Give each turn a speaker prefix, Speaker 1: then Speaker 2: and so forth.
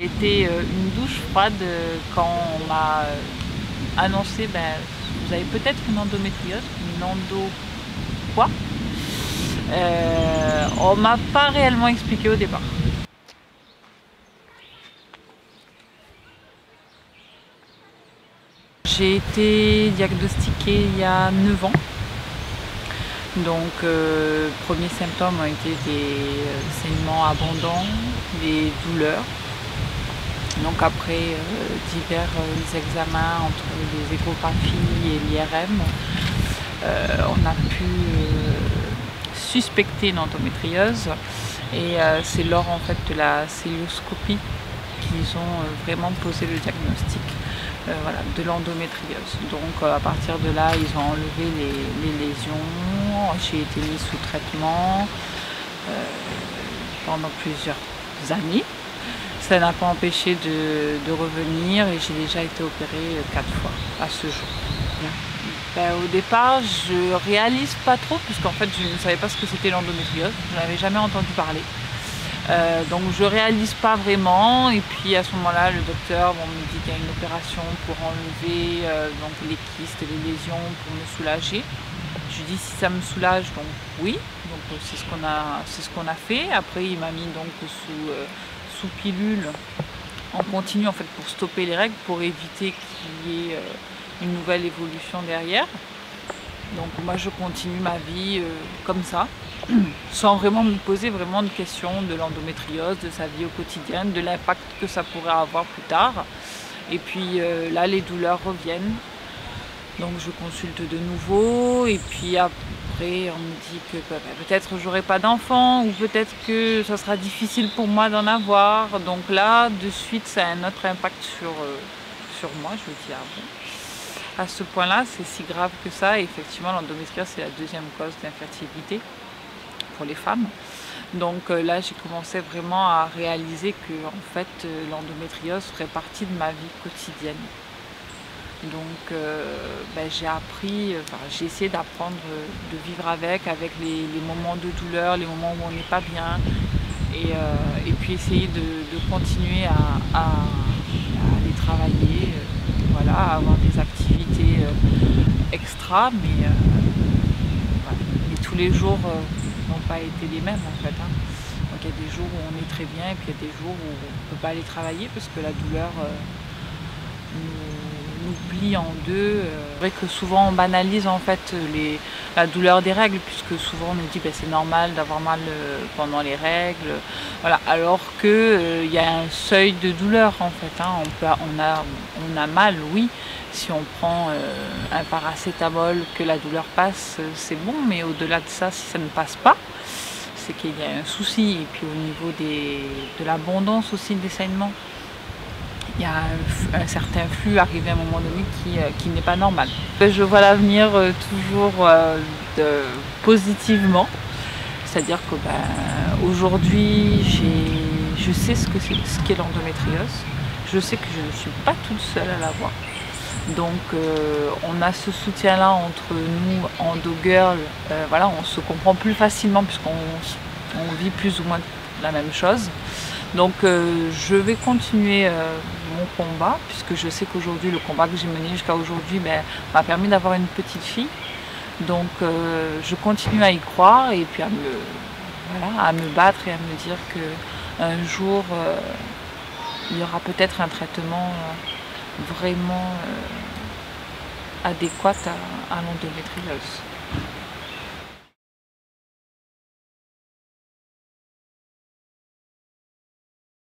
Speaker 1: C'était une douche froide quand on m'a annoncé vous avez peut-être une endométriose, une endo quoi. On m'a pas réellement expliqué au départ. J'ai été diagnostiquée il y a 9 ans. Donc, premiers symptômes ont été des saignements abondants, des douleurs. Donc après divers examens entre les échographies et l'IRM, on a pu suspecter une endométriose et c'est lors en fait de la célioscopie qu'ils ont vraiment posé le diagnostic de l'endométriose. Donc à partir de là, ils ont enlevé les lésions, j'ai été mise sous traitement pendant plusieurs années. Ça n'a pas empêché de revenir et j'ai déjà été opérée 4 fois à ce jour. Au départ, je réalise pas trop puisqu'en fait je ne savais pas ce que c'était l'endométriose, je n'avais jamais entendu parler. Donc je réalise pas vraiment et puis à ce moment-là le docteur me dit qu'il y a une opération pour enlever donc les kystes et les lésions pour me soulager. Je lui dis si ça me soulage, donc oui, donc c'est ce qu'on a fait. Après il m'a mis donc sous pilule en continu en fait pour stopper les règles, pour éviter qu'il y ait une nouvelle évolution derrière. Donc moi je continue ma vie comme ça, sans vraiment me poser vraiment de questions de l'endométriose, de sa vie au quotidien, de l'impact que ça pourrait avoir plus tard. Et puis là les douleurs reviennent, donc je consulte de nouveau et puis après on me dit que peut-être j'aurai pas d'enfant ou peut-être que ça sera difficile pour moi d'en avoir. Donc là de suite ça a un autre impact sur moi, je me dis ah bon. À ce point-là, c'est si grave que ça. Et effectivement, l'endométriose, c'est la deuxième cause d'infertilité pour les femmes. Donc là, j'ai commencé vraiment à réaliser que en fait, l'endométriose ferait partie de ma vie quotidienne. Donc j'ai appris, j'ai essayé d'apprendre de vivre avec les moments de douleur, les moments où on n'est pas bien. Et puis essayer de continuer à aller travailler, à avoir des activités extra, mais tous les jours n'ont pas été les mêmes en fait. Donc il y a des jours où on est très bien et puis il y a des jours où on ne peut pas aller travailler parce que la douleur nous plie en deux. C'est vrai que souvent on banalise en fait la douleur des règles, puisque souvent on nous dit c'est normal d'avoir mal pendant les règles, alors que y a un seuil de douleur en fait. On a mal, oui, si on prend un paracétamol, que la douleur passe, c'est bon, mais au-delà de ça, si ça ne passe pas, c'est qu'il y a un souci. Et puis au niveau de l'abondance aussi des saignements, il y a un certain flux arrivé à un moment donné qui n'est pas normal. Je vois l'avenir toujours positivement, c'est-à-dire que aujourd'hui je sais ce qu'est l'endométriose, je sais que je ne suis pas toute seule à l'avoir. Donc on a ce soutien-là entre nous, endo-girls, on se comprend plus facilement puisqu'on vit plus ou moins la même chose. Donc je vais continuer mon combat, puisque je sais qu'aujourd'hui, le combat que j'ai mené jusqu'à aujourd'hui m'a permis d'avoir une petite fille. Donc je continue à y croire et puis à me battre et à me dire qu'un jour, il y aura peut-être un traitement vraiment adéquat à l'endométriose.